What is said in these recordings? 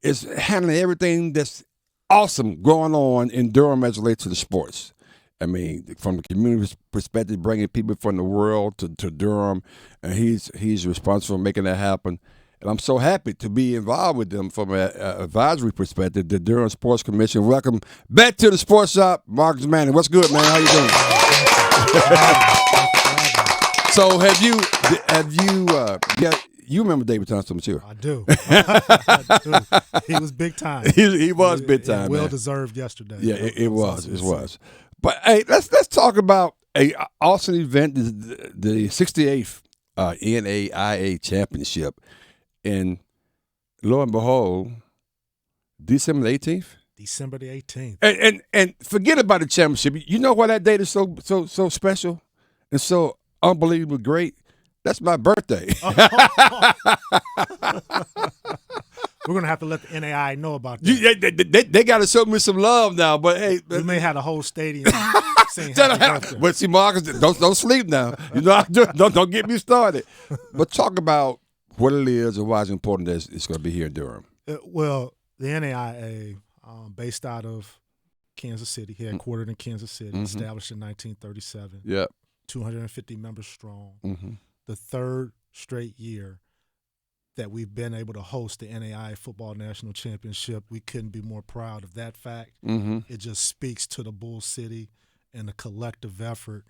is handling everything that's awesome going on in Durham as it relates to the sports. I mean, from the community perspective, bringing people from the world to Durham, and he's responsible for making that happen. And I'm so happy to be involved with them from an advisory perspective. The Durham Sports Commission. Welcome back to the Sports Shop, Marcus Manning. What's good, man? How you doing? So you remember David Thompson, I'm sure. I do. I do. He was big time. He was big time. Well deserved yesterday. Yeah, it was. It was. But hey, let's talk about a awesome event, the 68th NAIA Championship, and lo and behold, December 18th. December the 18th. And forget about the championship. You know why that date is so special and so unbelievably great? That's my birthday. We're going to have to let the NAI know about that. They got to show me some love now. But hey, we may have the whole stadium saying happy birthday. But see, Marcus, don't sleep now. You know, don't get me started. But talk about what it is and why it's important that it's going to be here in Durham. Well, the NAIA, based out of Kansas City, headquartered in Kansas City, established in 1937. Yep. 250 members strong. Mm-hmm. The third straight year that we've been able to host the NAIA Football National Championship. We couldn't be more proud of that fact. Mm-hmm. It just speaks to the Bull City and the collective effort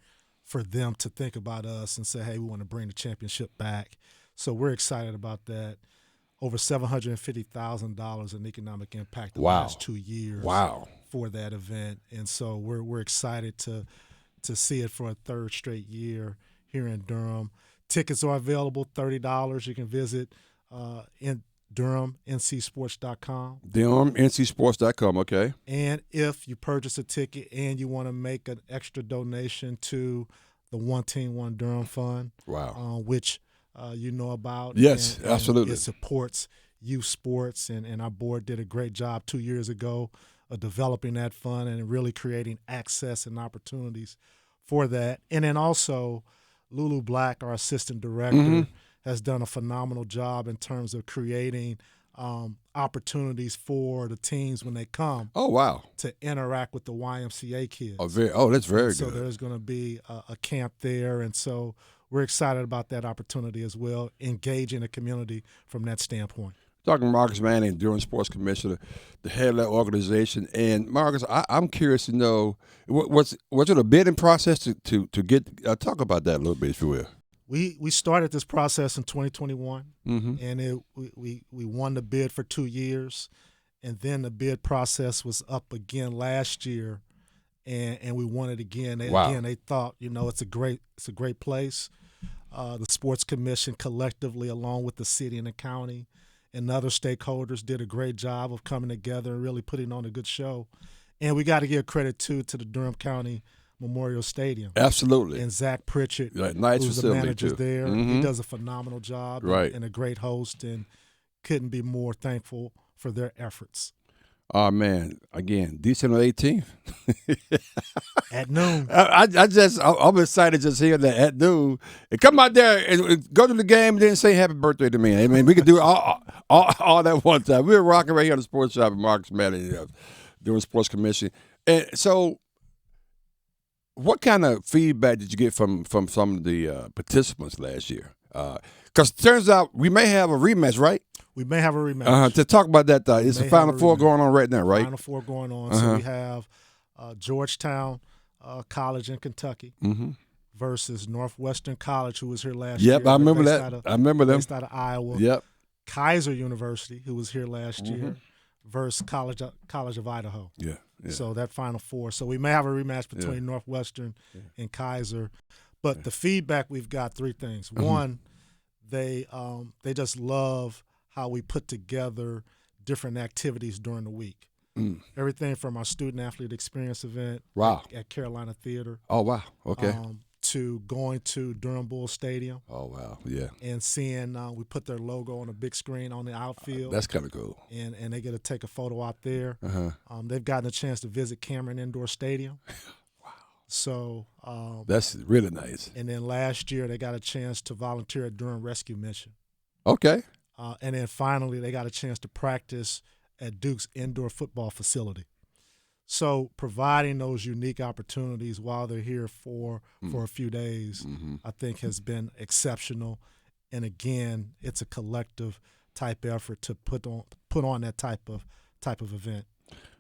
for them to think about us and say, hey, we want to bring the championship back. So we're excited about that. Over $750,000 in economic impact the last 2 years for that event. And so we're excited to see it for a third straight year here in Durham. Tickets are available, $30. You can visit in DurhamNCSports.com. DurhamNCSports.com, okay. And if you purchase a ticket and you want to make an extra donation to the One Team One Durham Fund, which you know about. Yes, absolutely. It supports youth sports, and our board did a great job 2 years ago of developing that fund and really creating access and opportunities for that. And then also Lulu Black, our assistant director, has done a phenomenal job in terms of creating opportunities for the teams when they come. Oh, wow. To interact with the YMCA kids. That's very good. So there's going to be a camp there, and so we're excited about that opportunity as well, engaging the community from that standpoint. Talking to Marcus Manning, Durham Sports Commissioner, the head of that organization. And Marcus, I'm curious to know, was it a bidding process to get talk about that a little bit, if you will? We started this process in 2021, Mm-hmm. and we won the bid for 2 years, and then the bid process was up again last year, and we won it again. Again, they thought, it's a great place. The Sports Commission collectively, along with the city and the county and other stakeholders, did a great job of coming together and really putting on a good show. And we got to give credit to the Durham County Memorial Stadium. Absolutely. And Zach Pritchett, nice who's the manager there. Mm-hmm. He does a phenomenal job and a great host, and couldn't be more thankful for their efforts. Oh, man. Again, December 18th. At noon. I'm excited just hear that at noon. And come out there and go to the game and then say happy birthday to me. I mean, we could do all that one time. We're rocking right here on the Sports Shop with Marcus Manning, Durham Sports Commission. And so what kind of feedback did you get from some of the participants last year? Because it turns out we may have a rematch, right? We may have a rematch. To talk about that, it's the Final Four going on right now, right? Final Four going on. So we have Georgetown College in Kentucky versus Northwestern College, who was here last year. Yep, I remember that. I remember them. Based out of Iowa. Yep. Kaiser University, who was here last year, versus College of Idaho. Yeah. So that Final Four. So we may have a rematch between Northwestern and Kaiser. But the feedback we've got, three things. One, they just love how we put together different activities during the week. Everything from our student athlete experience event at Carolina Theater. Oh, wow. Okay. To going to Durham Bull Stadium. Oh, wow. Yeah. And seeing we put their logo on a big screen on the outfield. That's kind of cool. And they get to take a photo out there. They've gotten a chance to visit Cameron Indoor Stadium. Wow. So that's really nice. And then last year they got a chance to volunteer at Durham Rescue Mission. Okay. And then finally they got a chance to practice at Duke's indoor football facility. So providing those unique opportunities while they're here for a few days, I think has been exceptional. And again, it's a collective type effort to put on that type of event.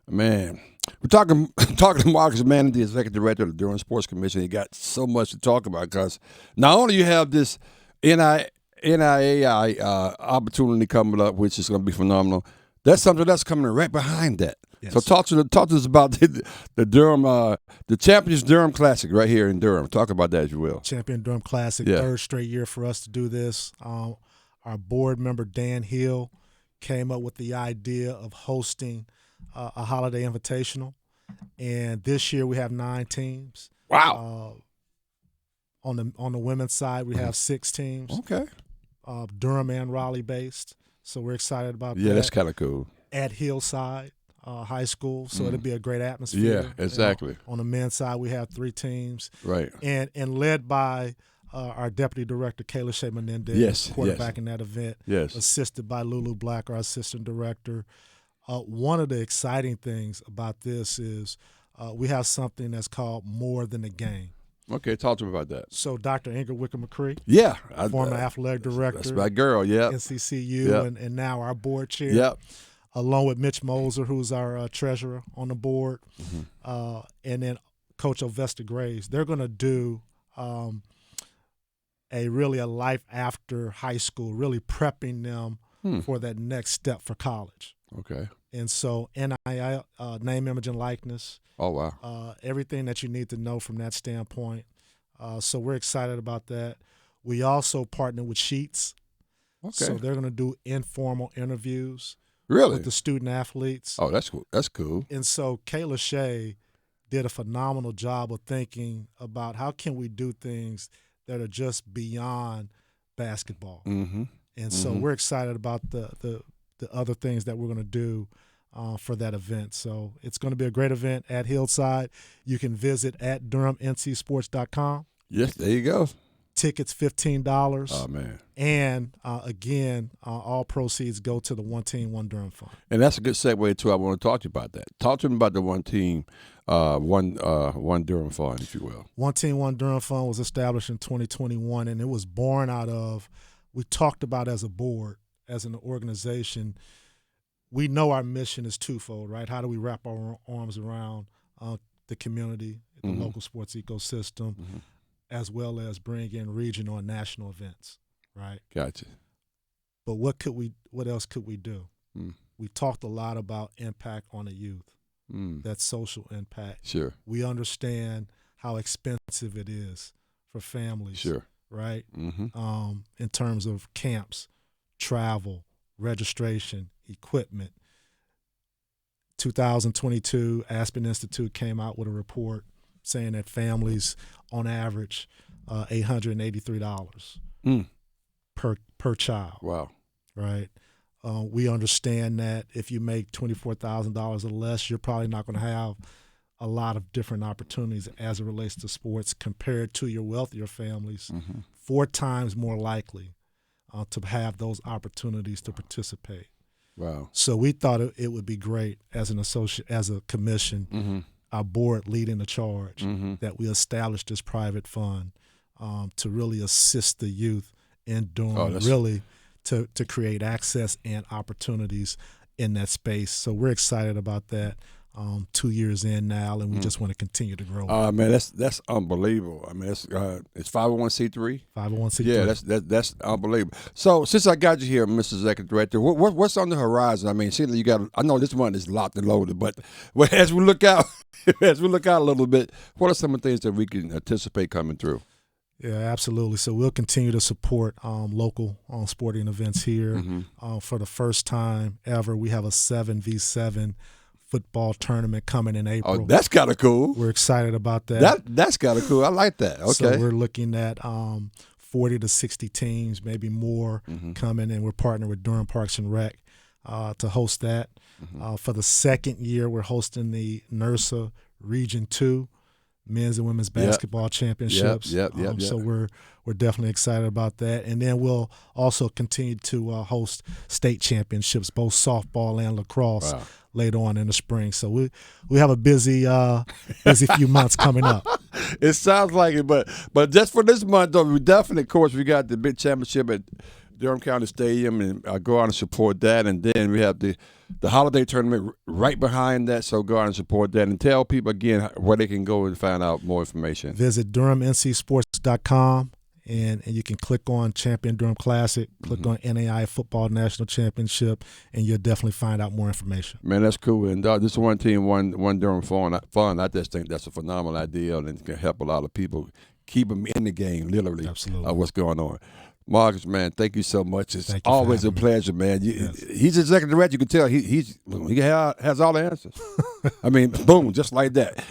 Man, we're talking to Marcus Manning, the executive director of the Durham Sports Commission. He got so much to talk about because not only you have this NIAI opportunity coming up, which is going to be phenomenal. That's something that's coming right behind that. Yes. So talk to us about the Durham, the Champions Durham Classic right here in Durham. Talk about that, if you will. Champion Durham Classic, Yeah. third straight year for us to do this. Our board member Dan Hill came up with the idea of hosting a holiday invitational, and this year we have 9 teams. Wow. On the women's side, we have 6 teams. Okay. Durham and Raleigh based, so we're excited about that. Yeah, that's kind of cool. At Hillside High School, so it'll be a great atmosphere. Yeah, exactly. On the men's side, we have 3 teams. Right. And led by our deputy director, Kayla Shea Menendez, Yes, quarterbacking that event. Yes. Assisted by Lulu Black, our assistant director. One of the exciting things about this is we have something that's called More Than a Game. Okay, talk to me about that. So Dr. Ingrid Wicker-McCree, Yeah. former athletic director. That's my girl, yeah. NCCU, Yep. and now our board chair. Yep. Along with Mitch Moser, who's our treasurer on the board, and then Coach Ovesta Graves. They're going to do a life after high school, really prepping them for that next step for college. Okay. And so NIL, name, image, and likeness. Oh, wow. Everything that you need to know from that standpoint. So we're excited about that. We also partner with Sheets. Okay. So they're going to do informal interviews Really? with the student athletes. Oh, that's cool. That's cool. And so Kayla Shea did a phenomenal job of thinking about how can we do things that are just beyond basketball. Mm-hmm. And so we're excited about the other things that we're going to do for that event. So it's going to be a great event at Hillside. You can visit at DurhamNCSports.com. Yes, there you go. Tickets $15. Oh, man. And again, all proceeds go to the One Team, One Durham Fund. And that's a good segue, too. I want to talk to you about that. Talk to me about the One Team, One Durham Fund, if you will. One Team, One Durham Fund was established in 2021, and it was born out of, we talked about as a board, as an organization, we know our mission is twofold, right? How do we wrap our arms around the community, the local sports ecosystem, as well as bring in regional and national events, right? Gotcha. But what else could we do? We talked a lot about impact on the youth, that social impact. Sure. We understand how expensive it is for families, Sure. right? Mm-hmm. In terms of camps, travel, registration, equipment. 2022, Aspen Institute came out with a report saying that families, on average, $883 per child. Wow. Right. We understand that if you make $24,000 or less, you're probably not going to have a lot of different opportunities as it relates to sports compared to your wealthier families. 4 times more likely to have those opportunities to participate. Wow. So we thought it would be great as a commission, our board leading the charge, that we established this private fund to really assist the youth in Durham, really to create access and opportunities in that space. So we're excited about that. 2 years in now, and we just want to continue to grow. Man, that's unbelievable. I mean, it's 501c3. 501c3. Yeah, that's unbelievable. So since I got you here, Mr. Executive Director, what's on the horizon? I mean, see, you got. I know this one is locked and loaded, but as we look out, a little bit, what are some of the things that we can anticipate coming through? Yeah, absolutely. So we'll continue to support local sporting events here. For the first time ever, we have a 7v7 football tournament coming in April. Oh, that's kind of cool. We're excited about that. That's kind of cool. I like that. Okay. So we're looking at 40 to 60 teams, maybe more, coming, and we're partnering with Durham Parks and Rec to host that. For the second year, we're hosting the NERSA Region 2 men's and women's basketball championships. Yep. So we're definitely excited about that. And then we'll also continue to host state championships, both softball and lacrosse, later on in the spring. So we have a busy few months coming up. It sounds like it, but just for this month, though, we definitely, of course, we got the big championship at Durham County Stadium, and go out and support that. And then we have the holiday tournament right behind that, so go out and support that. And tell people again where they can go and find out more information. Visit DurhamNCSports.com, and you can click on Champion Durham Classic, click on NAI Football National Championship, and you'll definitely find out more information. Man, that's cool. And this one team, one Durham fun. I just think that's a phenomenal idea, and it can help a lot of people keep them in the game, literally. Absolutely. What's going on. Marcus, man, thank you so much. It's Thank you always for a having pleasure, man. Yes. He's executive director. You can tell he has all the answers. I mean, boom, just like that.